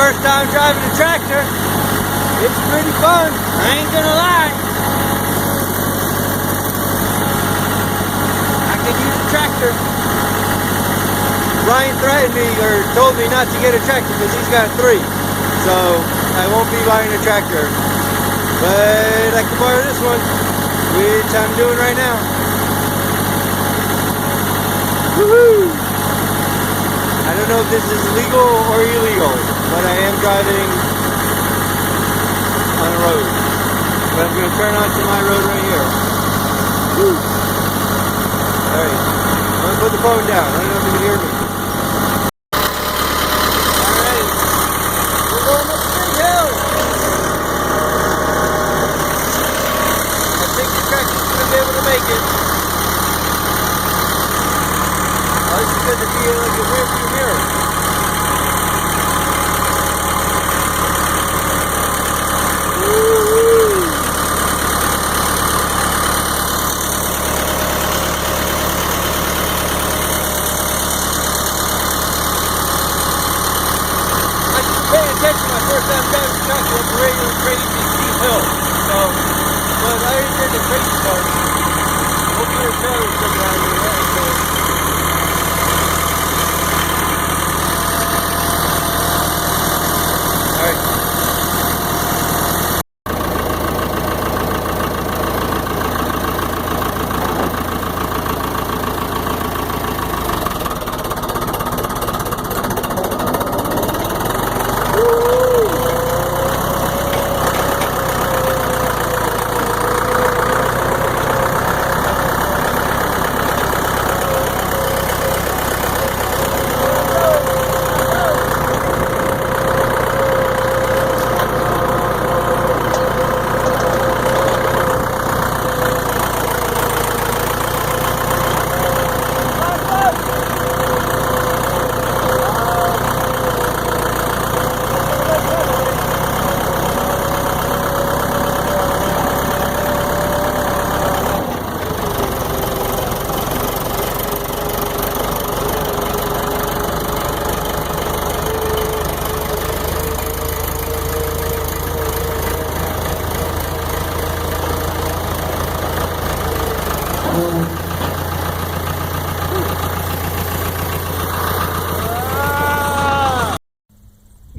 first time driving a tractor. It's pretty fun, I ain't gonna lie. I can use a tractor. Ryan threatened me or told me not to get a tractor because he's got 3. So I won't be buying a tractor. But I can borrow this one, which I'm doing right now. Woohoo! I don't know if this is legal or illegal, but I am driving on a road. But I'm going to turn onto my road right here. Woo! Alright, I'm going to put the phone down. I don't know if you can hear me. Alright, we're going up the big hill. I think the tractor's going to be able to make it. Oh, this is going to be like a rear view mirror. My first time driving a tractor up a regular crazy steep hill. So, but I already did the crazy part. Hopefully the trailer's coming out of your head. Alright.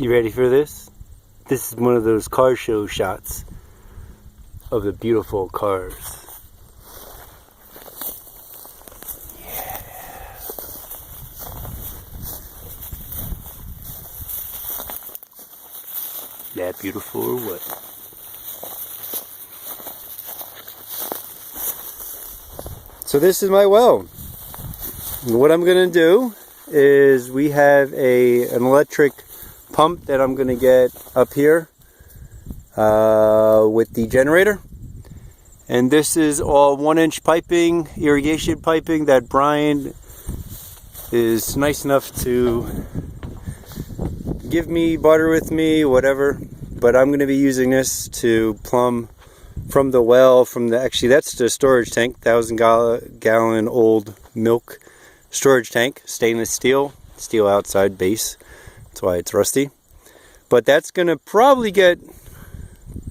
You ready for this? This is one of those car show shots of the beautiful cars. Yeah. That beautiful or what? So this is my well. What I'm gonna do is we have an electric pump that I'm going to get up here with the generator, and this is all 1-inch piping, irrigation piping that Brian is nice enough to give me, barter with me, whatever. But I'm going to be using this to plumb from the well, actually that's the storage tank, 1,000-gallon old milk storage tank, stainless steel outside base. That's why it's rusty. But that's going to probably get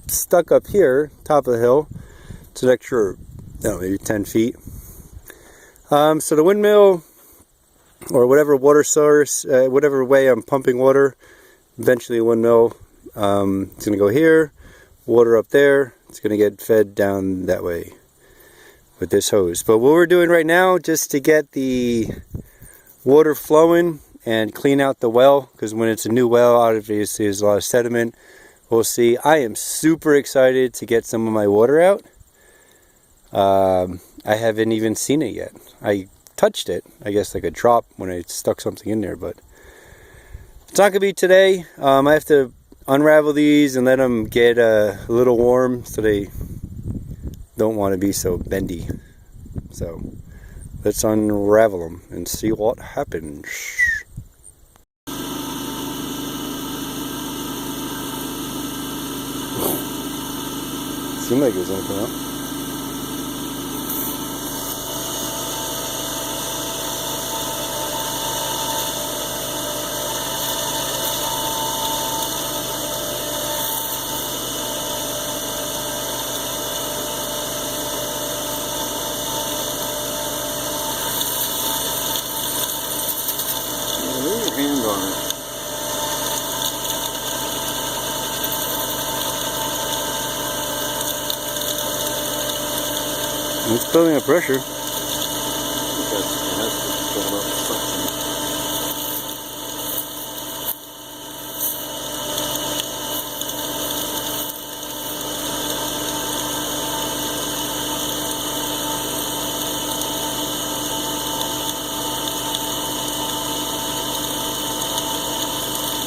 stuck up here, top of the hill. It's an extra, maybe 10 feet. So the windmill, or whatever water source, whatever way I'm pumping water, eventually a windmill, it's going to go here, water up there. It's going to get fed down that way with this hose. But what we're doing right now, just to get the water flowing and clean out the well, because when it's a new well, obviously there's a lot of sediment. We'll see. I am super excited to get some of my water out. I haven't even seen it yet. I touched it, I guess like a drop when I stuck something in there, but it's not gonna be today. I have to unravel these and let them get a little warm so they don't want to be so bendy. So let's unravel them and see what happens. Seemed like it was gonna come out. It's building up pressure. Because it has to build up suction.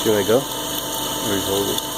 Should I go? Or just hold it?